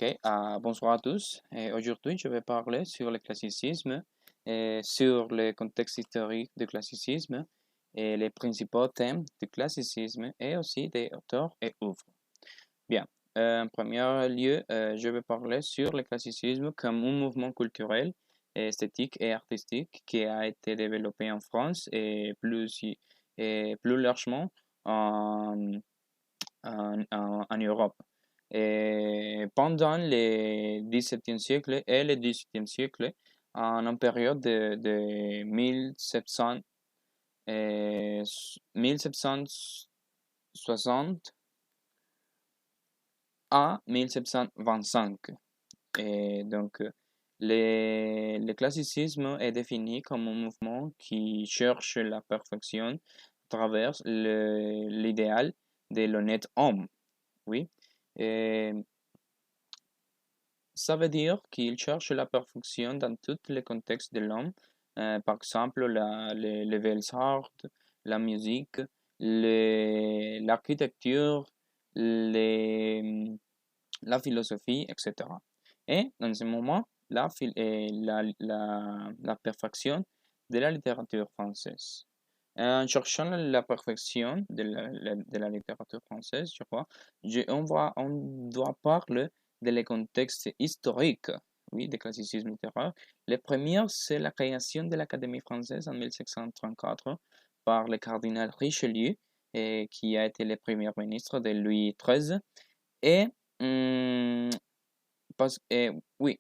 Ok, bonsoir à tous. Et aujourd'hui, je vais parler sur le classicisme et sur le contexte historique du classicisme et les principaux thèmes du classicisme et aussi des auteurs et œuvres. Bien, en premier lieu, je vais parler sur le classicisme comme un mouvement culturel, esthétique et artistique qui a été développé en France et plus largement en, en Europe. Et pendant le XVIIe siècle et le XVIIIe siècle, en une période de 1700, 1760 à 1725. Et donc, le classicisme est défini comme un mouvement qui cherche la perfection à travers l'idéal de l'honnête homme. Oui. Et ça veut dire qu'il cherche la perfection dans tous les contextes de l'homme, par exemple les belles arts, la musique, l'architecture, les- la philosophie, etc. Et dans ce moment, la perfection de la littérature française. En cherchant la perfection de la littérature française, je crois, on doit parler de les contextes historiques, oui, du classicisme littéraire. Le premier, c'est la création de l'Académie française en 1734 par le cardinal Richelieu, qui a été le premier ministre de Louis XIII. Et, hum, oui,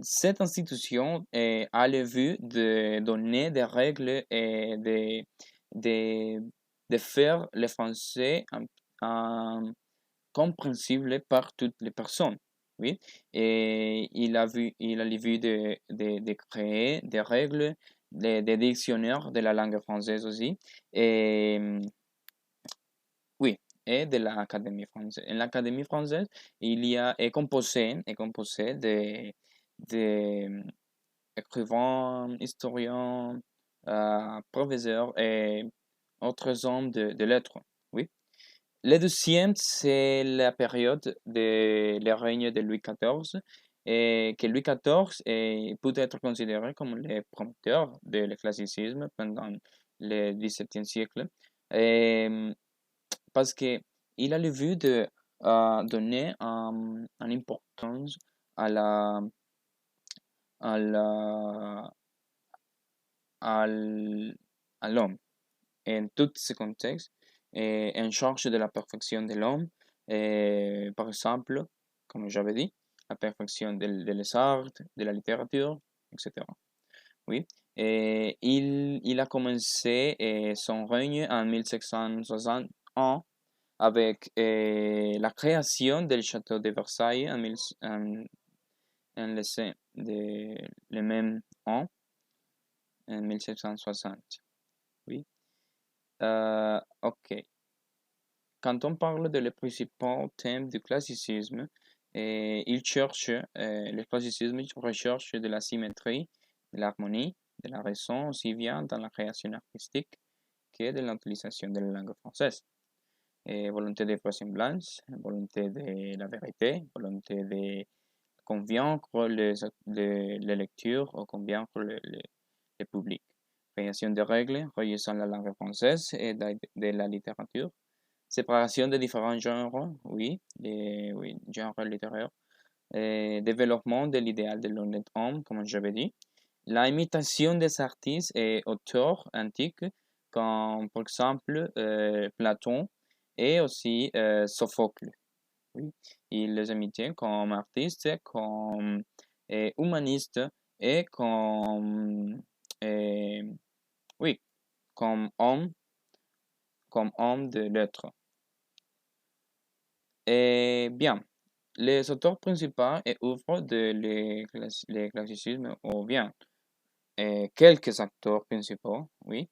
cette institution a le but de donner des règles et de, de faire le français compréhensible par toutes les personnes. Oui. Et il a le but de créer des règles, des dictionnaires de la langue française aussi. Et oui, et de l'Académie française. En l'Académie française, est composé de écrivains, historiens, professeurs et autres hommes de lettres. Oui. Le deuxième, c'est la période de le règne de Louis XIV, et que Louis XIV peut être considéré comme le promoteur du classicisme pendant le XVIIe siècle, et, parce qu'il a le but de donner une importance à la, à la, à l'homme en tous ces contextes, et en charge de la perfection de l'homme, par exemple, comme j'avais dit, la perfection de les arts, de la littérature, etc. Oui. Et il a commencé son règne en 1761 avec la création du château de Versailles en le même an, en 1760. Oui. Ok. Quand on parle de les principaux thèmes du classicisme, le classicisme recherche de la symétrie, de l'harmonie, de la raison aussi bien dans la création artistique que de l'utilisation de la langue française. Volonté de vraisemblance, volonté de la vérité, volonté de convaincre les lecteurs ou convaincre le public. Création de règles régissant la langue française et de la littérature. Séparation de différents genres, oui, oui, genres littéraires. Développement de l'idéal de l'honnête homme, comme j'avais dit. La imitation des artistes et auteurs antiques, comme par exemple Platon et aussi Sophocle. Oui. Il les imitait comme artistes, comme humanistes et euh, oui, comme homme de lettres. Et bien, les auteurs principaux et œuvres de le classicisme, ou bien quelques acteurs principaux, oui.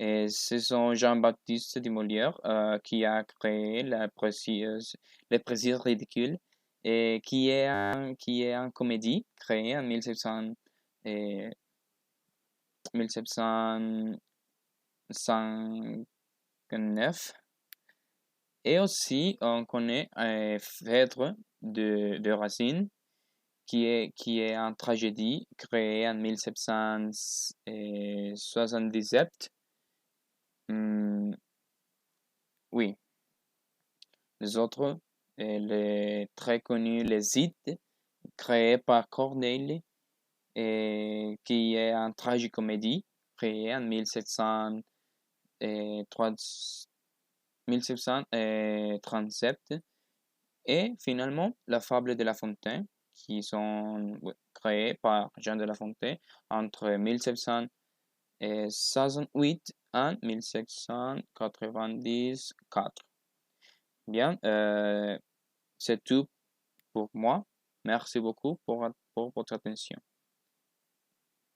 Et ce sont Jean-Baptiste de Molière qui a créé Les Précieuses Ridicules, et qui est un comédie créée en 1759. Et aussi, on connaît Phèdre de Racine, qui est une tragédie créée en 1777. Oui, les autres, les très connus, les Ides, créé par Corneille, et qui est une tragicomédie créée en 1737. Et finalement, la fable de La Fontaine, qui sont créées par Jean de La Fontaine entre 1768 et 1794. Bien, c'est tout pour moi. Merci beaucoup pour votre attention.